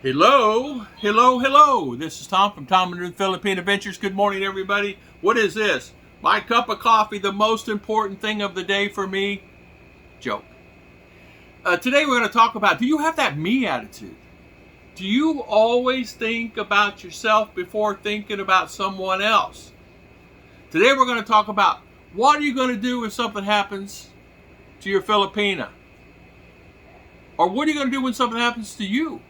Hello, hello, hello. This is Tom from Tom and Ruth Philippine Adventures. Good morning, everybody. What is this? My cup of coffee, the most important thing of the day for me? Joke. Today we're going to talk about, do you have that me attitude? Do you always think about yourself before thinking about someone else? Today we're going to talk about, what are you going to do if something happens to your Filipina? Or what are you going to do when something happens to you?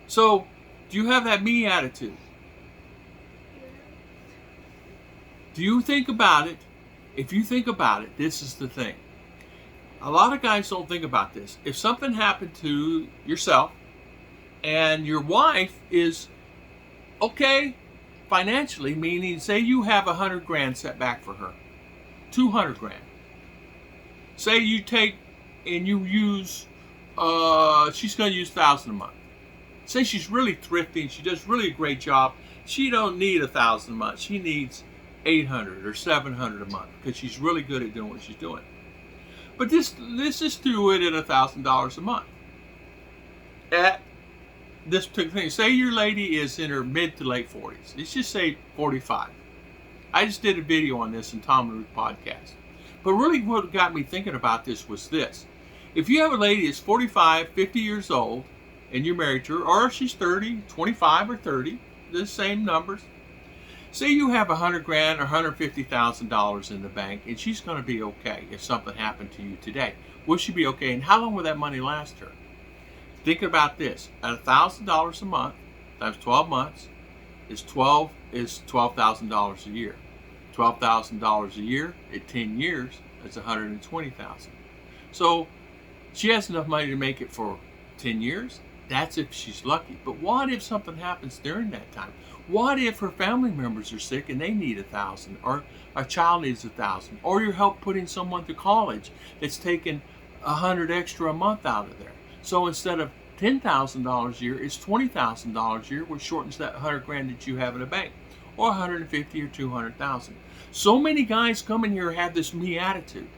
So, do you have that me attitude? Do you think about it? If you think about it, this is the thing. A lot of guys don't think about this. If something happened to yourself and your wife is okay financially, meaning say you have 100 grand set back for her, 200 grand. Say you take and you use, she's going to use 1,000 a month. Say she's really thrifty and she does really a great job. She don't need 1,000 a month. She needs 800 or 700 a month because she's really good at doing what she's doing. But let's just do it at $1,000 a month. At this particular thing, say your lady is in her mid to late 40s. Let's just say 45. I just did a video on this in Tom and Ruth podcast. But really what got me thinking about this was this. If you have a lady that's 45, 50 years old, and you're married to her, or she's 30, 25 or 30, the same numbers. Say you have 100 grand or $150,000 in the bank, and she's going to be okay if something happened to you today. Will she be okay? And how long will that money last her? Think about this. At $1,000 a month times 12 months is $12,000 a year. $12,000 a year at 10 years, that's $120,000. So she has enough money to make it for 10 years. That's if she's lucky. But what if something happens during that time? What if her family members are sick and they need 1,000, or a child needs 1,000, or you help putting someone to college that's taking 100 extra a month out of there? So instead of $10,000 a year, it's $20,000 a year, which shortens that 100 grand that you have in the bank, or 150 or 200,000. So many guys come in here and have this me attitude.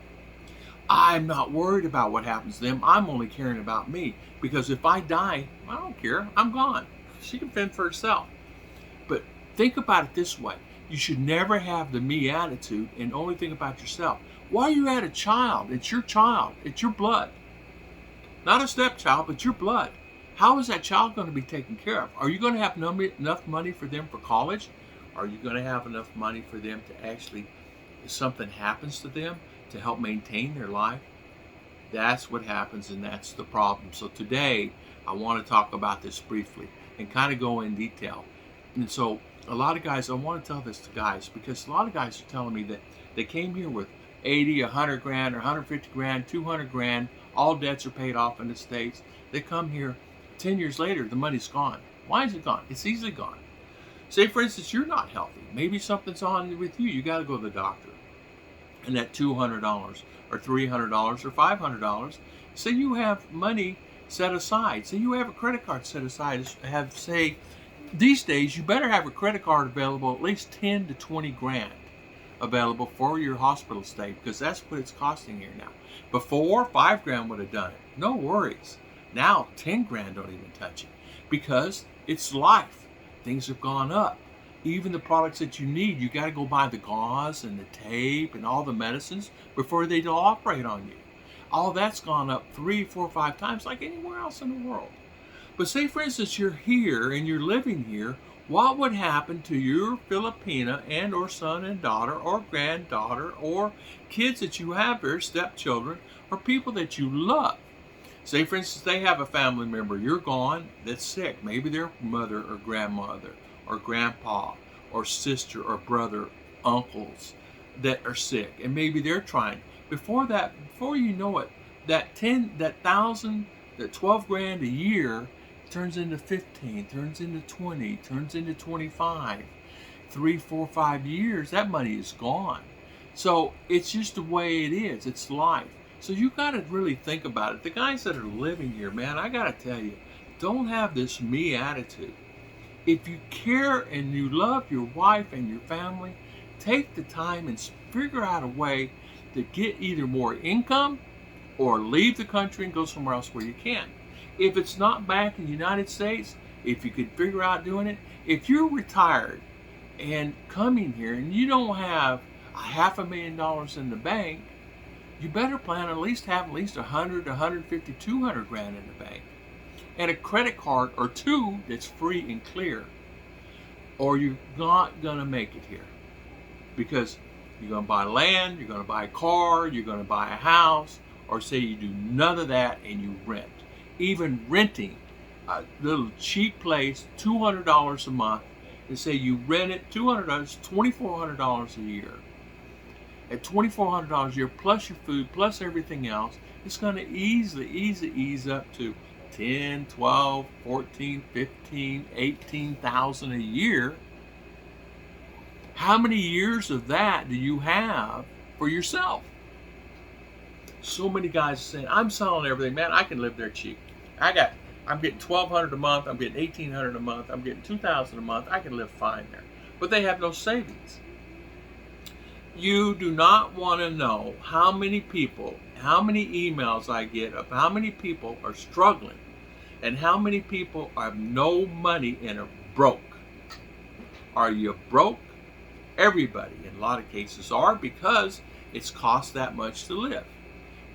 I'm not worried about what happens to them. I'm only caring about me. Because if I die, I don't care. I'm gone. She can fend for herself. But think about it this way. You should never have the me attitude and only think about yourself. While you had a child, it's your child. It's your blood. Not a stepchild, but your blood. How is that child going to be taken care of? Are you going to have enough money for them for college? Are you going to have enough money for them to actually, if something happens to them, to help maintain their life? That's what happens, and that's the problem. So today I want to talk about this briefly and kind of go in detail. And so a lot of guys, I want to tell this to guys because a lot of guys are telling me that they came here with 80, 100 grand or 150 grand, 200 grand, all debts are paid off in the States. They come here 10 years later, the money's gone. Why is it gone? It's easily gone. Say for instance, you're not healthy. Maybe something's on with you. You got to go to the doctor. And that $200 or $300 or $500, say you have money set aside. Say you have a credit card set aside. Say, these days you better have a credit card available, at least 10 to 20 grand available for your hospital stay, because that's what it's costing here now. Before, 5 grand would have done it. No worries. Now 10 grand don't even touch it because it's life. Things have gone up. Even the products that you need, you got to go buy the gauze and the tape and all the medicines before they do operate on you. All that's gone up 3, 4, 5 times like anywhere else in the world. But say, for instance, you're here and you're living here, what would happen to your Filipina and or son and daughter or granddaughter or kids that you have here, stepchildren, or people that you love? Say, for instance, they have a family member, you're gone, that's sick. Maybe their mother or grandmother or grandpa or sister or brother, uncles that are sick, and maybe they're trying. Before you know it, that 12 grand a year turns into 15, turns into 20, turns into 25. 3, 4, 5 years, that money is gone. So it's just the way it is. It's life. So you got to really think about it. The guys that are living here, man, I got to tell you, don't have this me attitude. If you care and you love your wife and your family, take the time and figure out a way to get either more income or leave the country and go somewhere else where you can. If it's not back in the United States, if you could figure out doing it, if you're retired and coming here and you don't have $500,000 in the bank, you better plan at least have at least 100, 150, 200 grand in the bank. And a credit card or two that's free and clear. Or you're not going to make it here. Because you're going to buy land, you're going to buy a car, you're going to buy a house, or say you do none of that and you rent. Even renting a little cheap place, $200 a month, and say you rent it, $200, $2,400 a year. At $2,400 a year, plus your food, plus everything else, it's going to easily ease up to 10, 12, 14, 15, 18,000 a year. How many years of that do you have for yourself? So many guys are saying, I'm selling everything, man, I can live there cheap. I'm getting $1,200 a month, I'm getting $1,800 a month, I'm getting $2,000 a month, I can live fine there. But they have no savings. You do not want to know how many people, how many emails I get of how many people are struggling and how many people have no money and are broke. Are you broke? Everybody in a lot of cases are, because it's cost that much to live.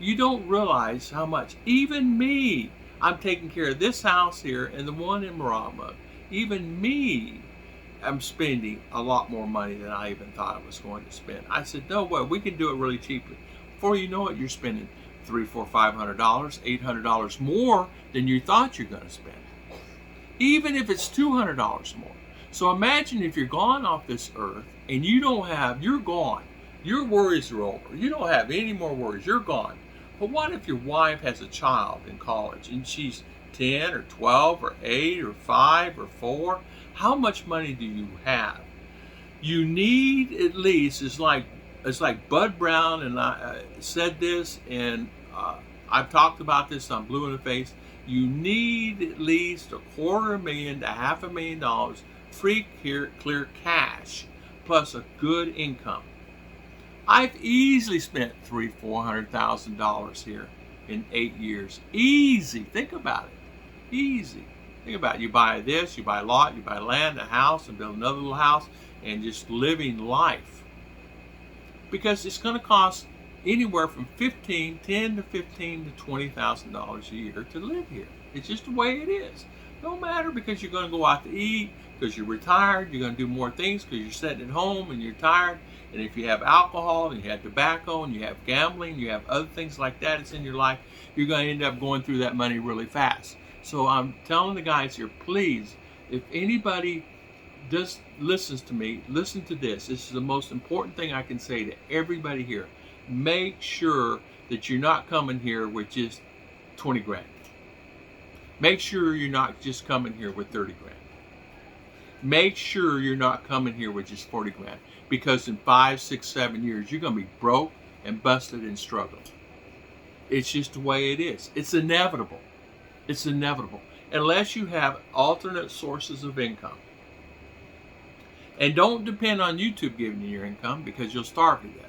You don't realize how much, even me, I'm taking care of this house here and the one in Marama. Even me, I'm spending a lot more money than I even thought I was going to spend. I said, no way, we can do it really cheaply. Before you know it, you're spending $300, $400, $500, $800 more than you thought you're going to spend. Even if it's $200 more. So imagine if you're gone off this earth and you're gone. Your worries are over. You don't have any more worries. You're gone. But what if your wife has a child in college and she's 10 or 12 or 8 or 5 or 4? How much money do you have? You need at least, it's like Bud Brown and I said this, and I've talked about this on Blue in the Face. You need at least $250,000 to $500,000 free clear cash plus a good income. I've easily spent $300,000-$400,000 here in 8 years. Easy. Think about it. Easy. Think about it. You buy this, you buy a lot, you buy land, a house, and build another little house, and just living life. Because it's going to cost anywhere from $10 to $15 to $20,000 a year to live here. It's just the way it is. No matter, because you're going to go out to eat, because you're retired, you're going to do more things because you're sitting at home and you're tired. And if you have alcohol and you have tobacco and you have gambling, you have other things like that that's in your life, you're going to end up going through that money really fast. So I'm telling the guys here, please, if anybody listens to me, listen to this. This is the most important thing I can say to everybody here. Make sure that you're not coming here with just 20 grand. Make sure you're not just coming here with 30 grand. Make sure you're not coming here with just 40 grand. Because in 5, 6, 7 years, you're going to be broke and busted and struggling. It's just the way it is. It's inevitable. It's inevitable. Unless you have alternate sources of income. And don't depend on YouTube giving you your income, because you'll starve to death.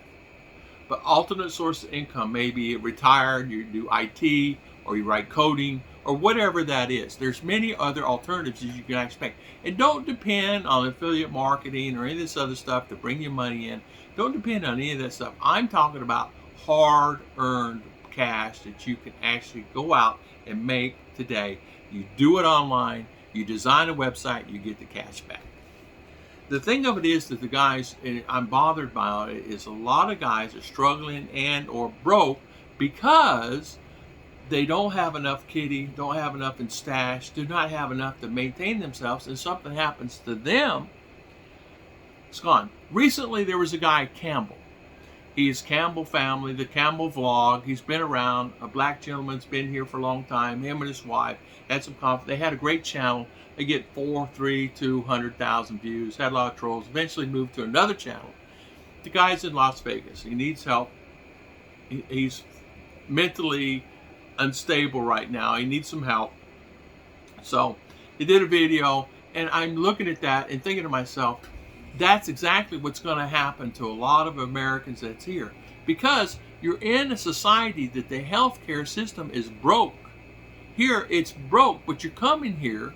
But alternate source of income, maybe retired, you do IT, or you write coding, or whatever that is. There's many other alternatives that you can expect. And don't depend on affiliate marketing or any of this other stuff to bring your money in. Don't depend on any of that stuff. I'm talking about hard-earned cash that you can actually go out and make today. You do it online, you design a website, you get the cash back. The thing of it is that the guys, and I'm bothered by it, is a lot of guys are struggling and or broke because they don't have enough kitty, don't have enough in stash, do not have enough to maintain themselves, and something happens to them, it's gone. Recently, there was a guy, Campbell. He's Campbell family, the Campbell vlog. He's been around. A black gentleman's been here for a long time. Him and his wife had some confidence. They had a great channel. They get 200,000 views. Had a lot of trolls. Eventually moved to another channel. The guy's in Las Vegas. He needs help. He's mentally unstable right now. He needs some help. So he did a video, and I'm looking at that and thinking to myself, that's exactly what's going to happen to a lot of Americans that's here, because you're in a society that the healthcare system is broke. Here, it's broke, but you're coming here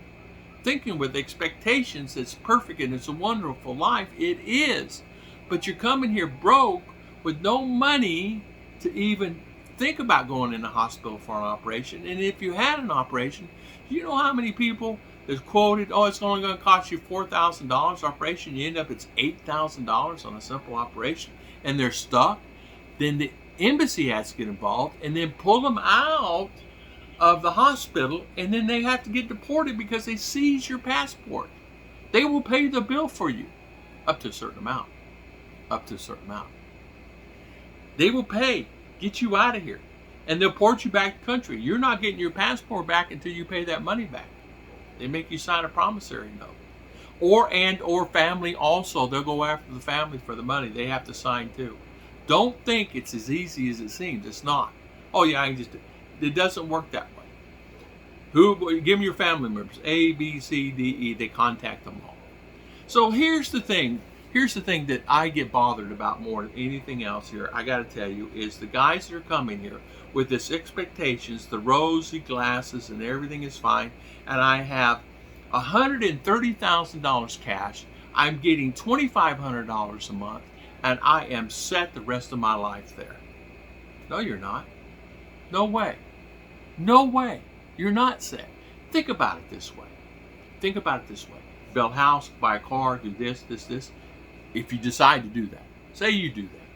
thinking with expectations it's perfect and it's a wonderful life. It is. But you're coming here broke with no money to even think about going in the hospital for an operation. And if you had an operation, you know how many people is quoted, oh, it's only going to cost you $4,000 operation. You end up it's $8,000 on a simple operation, and they're stuck. Then the embassy has to get involved and then pull them out of the hospital, and then they have to get deported because they seize your passport. They will pay the bill for you up to a certain amount. Up to a certain amount. They will pay, get you out of here, and they'll port you back to the country. You're not getting your passport back until you pay that money back. They make you sign a promissory note. Or family also. They'll go after the family for the money. They have to sign too. Don't think it's as easy as it seems. It's not. Oh yeah, it doesn't work that way. Give them your family members. A, B, C, D, E. They contact them all. So here's the thing. Here's the thing that I get bothered about more than anything else here, I got to tell you, is the guys that are coming here with this expectations, the rosy glasses, and everything is fine, and I have $130,000 cash, I'm getting $2,500 a month, and I am set the rest of my life there. No, you're not. No way. No way. You're not set. Think about it this way. Think about it this way. Build a house, buy a car, do this. If you decide to do that, say you do that,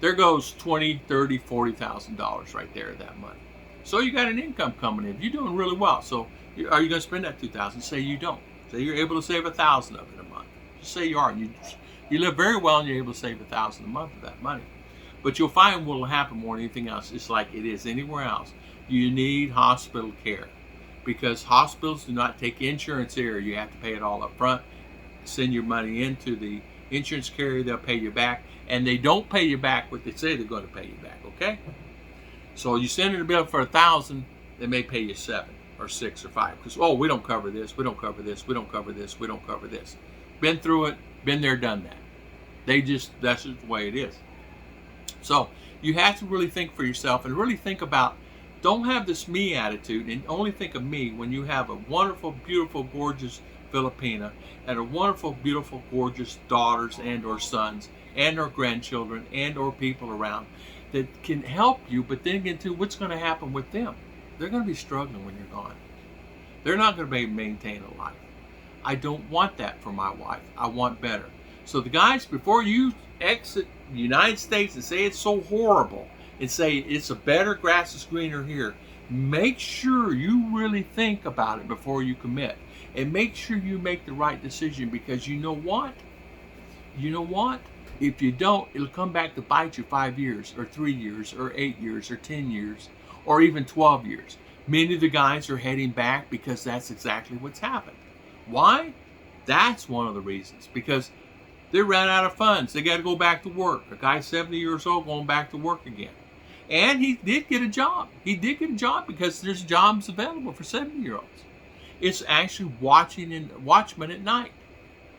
there goes $20,000, $30,000, $40,000 right there, that money. So you got an income coming in. You're doing really well. So are you going to spend that $2,000? Say you don't. Say you're able to save $1,000 of it a month. Just say you are. You live very well and you're able to save $1,000 a month of that money. But you'll find what will happen more than anything else. It's like it is anywhere else. You need hospital care because hospitals do not take insurance here. You have to pay it all up front. Send your money into the insurance carrier. They'll pay you back. And they don't pay you back what they say they're going to pay you back, okay? So you send in a bill for $1,000, they may pay you $7 or $6 or $5 because, oh, we don't cover this, we don't cover this, we don't cover this, we don't cover this. Been through it, been there, done that. That's just the way it is. So you have to really think for yourself and really think about, don't have this me attitude and only think of me when you have a wonderful, beautiful, gorgeous Filipina and a wonderful, beautiful, gorgeous daughters and or sons and or grandchildren and or people around that can help you, but then get to what's going to happen with them. They're going to be struggling when you're gone. They're not going to be able to maintain a life. I don't want that for my wife. I want better. So the guys, before you exit the United States and say it's so horrible and say it's a better, grass is greener here, make sure you really think about it before you commit. And make sure you make the right decision because you know what? You know what? If you don't, it'll come back to bite you 5 years or 3 years or 8 years or 10 years or even 12 years. Many of the guys are heading back because that's exactly what's happened. Why? That's one of the reasons. Because they ran out of funds. They got to go back to work. A guy 70 years old going back to work again. And he did get a job. He did get a job because there's jobs available for 70-year-olds. It's actually watchman at night.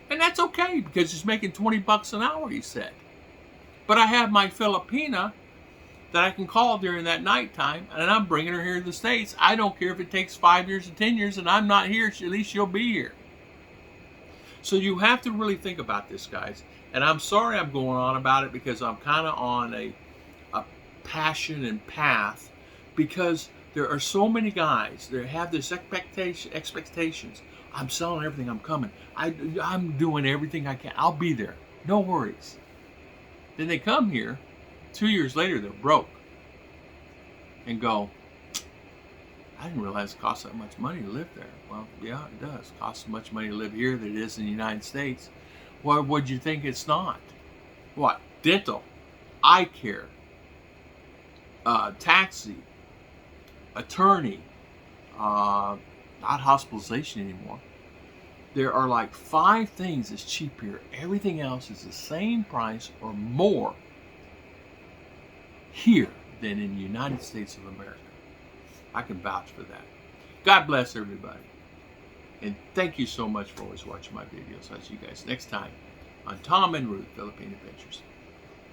And that's okay because he's making $20 an hour, he said. But I have my Filipina that I can call during that nighttime, and I'm bringing her here to the States. I don't care if it takes 5 years or 10 years and I'm not here, at least she'll be here. So you have to really think about this, guys. And I'm sorry I'm going on about it because I'm kind of on a passion and path because there are so many guys that have this expectations. I'm selling everything. I'm coming. I'm doing everything I can. I'll be there. No worries. Then they come here. 2 years later, they're broke. And go, I didn't realize it costs that much money to live there. Well, yeah, it does. It costs as much money to live here than it is in the United States. Well, would you think it's not? What? Dental, eye care, taxi, attorney, not hospitalization anymore. There are like 5 things that's cheap here. Everything else is the same price or more here than in the United States of America. I can vouch for that. God bless everybody. And thank you so much for always watching my videos. I'll see you guys next time on Tom and Ruth Philippine Adventures.